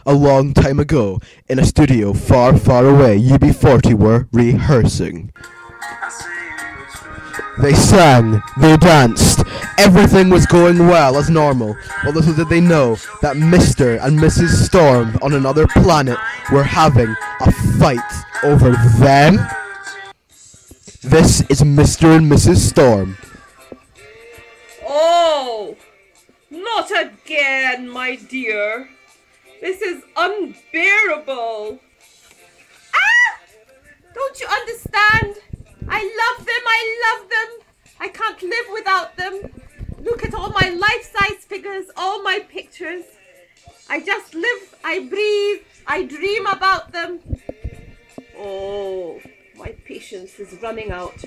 a long time ago, in a studio far, far away, UB40 were rehearsing. They sang, they danced, everything was going well as normal, but little did they know that Mr. and Mrs. Storm on another planet were having a fight over them. This is Mr. and Mrs. Storm. Oh, not again, my dear. This is unbearable. Ah! Don't you understand? I love them. I can't live without them. Look at all my life-size figures, all my pictures. I just live, I breathe, I dream about them. Oh, my patience is running out.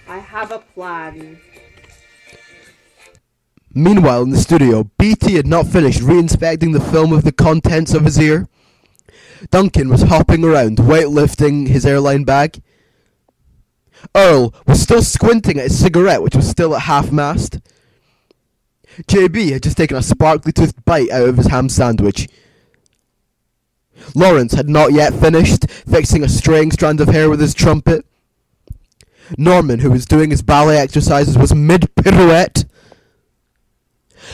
I have a plan. Meanwhile, in the studio, BT had not finished re-inspecting the film of the contents of his ear. Duncan was hopping around, weightlifting his airline bag. Earl was still squinting at his cigarette, which was still at half-mast. JB had just taken a sparkly-toothed bite out of his ham sandwich. Lawrence had not yet finished, fixing a straying strand of hair with his trumpet. Norman, who was doing his ballet exercises, was mid-pirouette.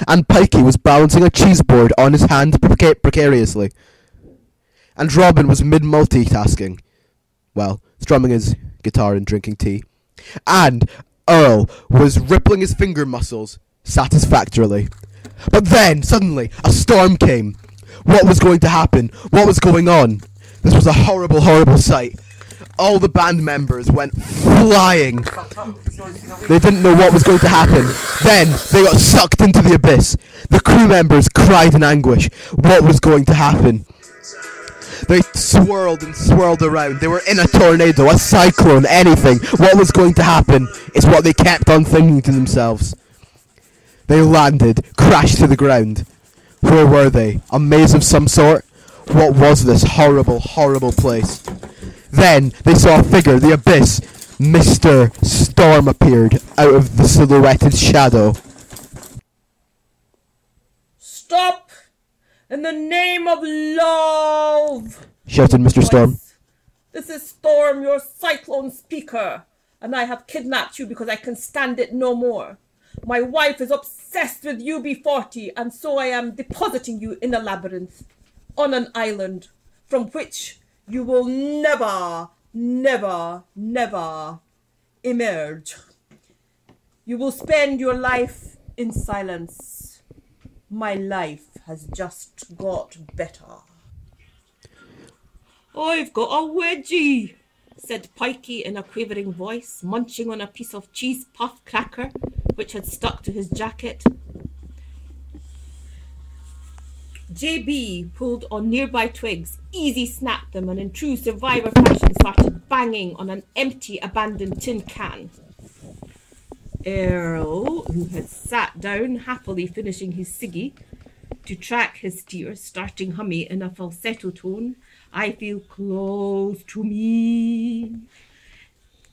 And Pikey was balancing a cheese board on his hand precariously. And Robin was mid-multitasking. Well, strumming his guitar and drinking tea. And Earl was rippling his finger muscles satisfactorily. But then, suddenly, a storm came. What was going to happen? What was going on? This was a horrible, horrible sight. All the band members went flying. They didn't know what was going to happen. Then they got sucked into the abyss. The crew members cried in anguish. What was going to happen? They swirled and swirled around. They were in a tornado, a cyclone, anything. What was going to happen is what they kept on thinking to themselves. They landed, crashed to the ground. Where were they? A maze of some sort? What was this horrible, horrible place? Then they saw a figure, the abyss. Mr. Storm appeared out of the silhouetted shadow. Stop! In the name of love! Shouted Mr. Storm. This is Storm, your cyclone speaker, and I have kidnapped you because I can stand it no more. My wife is obsessed with UB40, and so I am depositing you in a labyrinth, on an island, from which you will never, never, never emerge. You will spend your life in silence. My life has just got better. I've got a wedgie, said Pikey in a quavering voice, munching on a piece of cheese puff cracker which had stuck to his jacket. JB pulled on nearby twigs, easy snapped them, and in true survivor fashion started banging on an empty, abandoned tin can. Earl, who had sat down, happily finishing his ciggy, to track his steer, starting hummy in a falsetto tone, I feel close to me.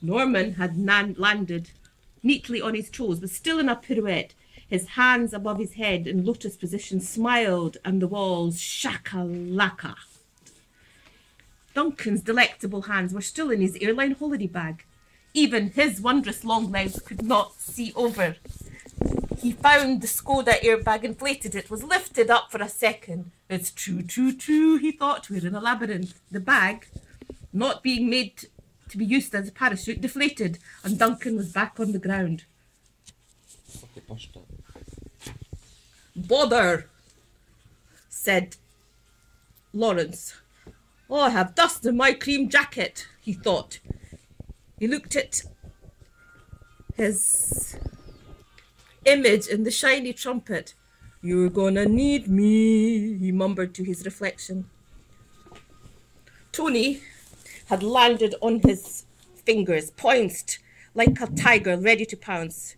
Norman had landed neatly on his toes, but still in a pirouette, his hands above his head in lotus position, smiled, and the walls shaka-laka. Duncan's delectable hands were still in his airline holiday bag. Even his wondrous long legs could not see over. He found the Skoda airbag, inflated it, was lifted up for a second. It's true, true, true, he thought, we're in a labyrinth. The bag, not being made to be used as a parachute, deflated, and Duncan was back on the ground. Bother, said Lawrence. Oh, I have dust in my cream jacket, he thought. He looked at his image in the shiny trumpet. You're gonna need me, he mumbled to his reflection. Tony had landed on his fingers, poised like a tiger ready to pounce.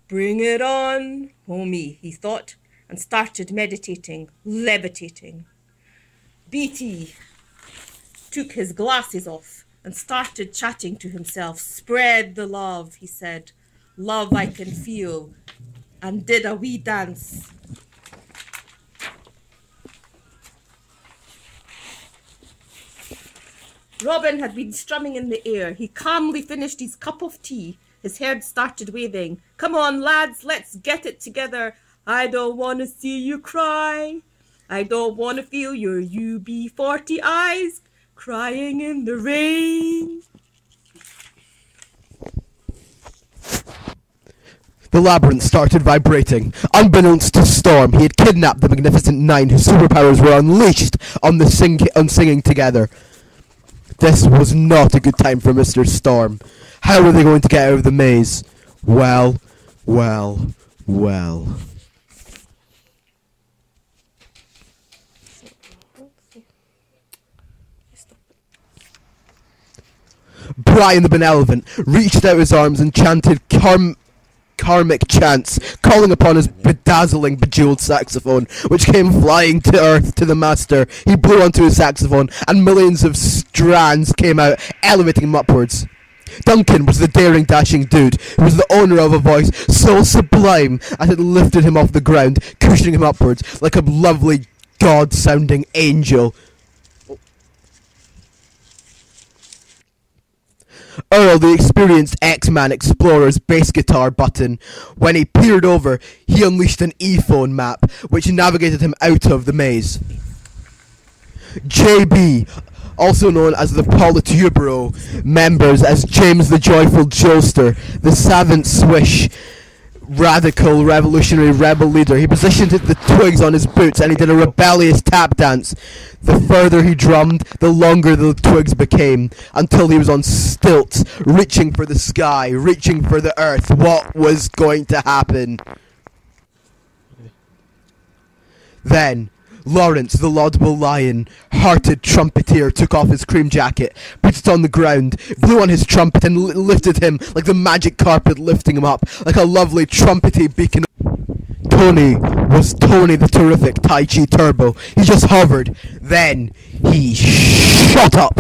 Bring it on, homie, he thought, and started meditating, levitating. BT took his glasses off and started chatting to himself. Spread the love, he said. Love I can feel. And did a wee dance. Robin had been strumming in the air. He calmly finished his cup of tea. His head started waving. Come on, lads, let's get it together. I don't want to see you cry. I don't want to feel your UB40 eyes crying in the rain. The labyrinth started vibrating. Unbeknownst to Storm, he had kidnapped the Magnificent Nine, whose superpowers were unleashed on singing together. This was not a good time for Mr. Storm. How were they going to get out of the maze? Well. Brian the Benevolent reached out his arms and chanted karmic chants, calling upon his bedazzling, bejeweled saxophone, which came flying to earth to the master. He blew onto his saxophone, and millions of strands came out, elevating him upwards. Duncan was the daring, dashing dude who was the owner of a voice so sublime as it lifted him off the ground, cushioning him upwards like a lovely, God-sounding angel. Earl, the experienced X-Man explorer's bass guitar button. When he peered over, he unleashed an E-phone map, which navigated him out of the maze. JB, also known as the Politburo members as James the Joyful Joester, the savant Swish, radical, revolutionary rebel leader. He positioned the twigs on his boots and he did a rebellious tap dance. The further he drummed, the longer the twigs became, until he was on stilts, reaching for the sky, reaching for the earth. What was going to happen? Then Lawrence, the laudable lion-hearted trumpeter, took off his cream jacket, put it on the ground, blew on his trumpet, and lifted him like the magic carpet lifting him up, like a lovely trumpety beacon. Tony was Tony the Terrific Tai Chi Turbo. He just hovered. Then he shot up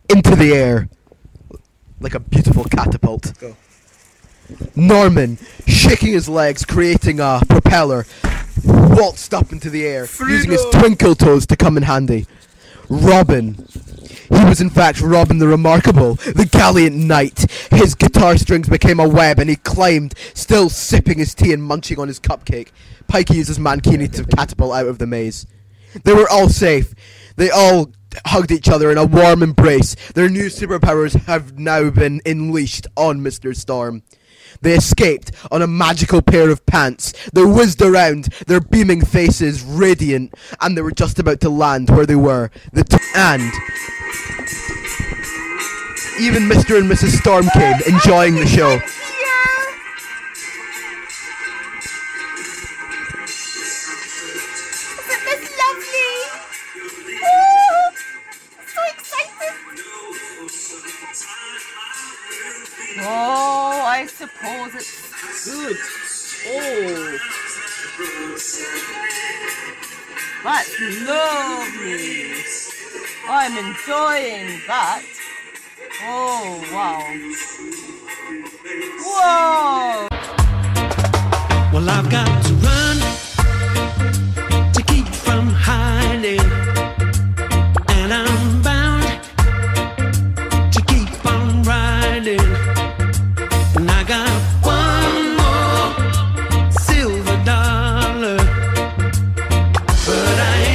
into the air like a beautiful catapult. Go. Norman, shaking his legs, creating a propeller, waltzed up into the air, using his twinkle toes to come in handy. Robin. He was in fact Robin the Remarkable, the gallant knight. His guitar strings became a web and he climbed, still sipping his tea and munching on his cupcake. Pikey used his mankini to catapult out of the maze. They were all safe. They all hugged each other in a warm embrace. Their new superpowers have now been unleashed on Mr. Storm. They escaped on a magical pair of pants. They whizzed around, their beaming faces radiant, and they were just about to land where they were. And even Mr. and Mrs. Storm came, enjoying the show. Isn't this lovely? Oh, so excited. Oh, I suppose it's good. Oh, that's lovely. I'm enjoying that. Oh, wow. Whoa! Well, I've got to run.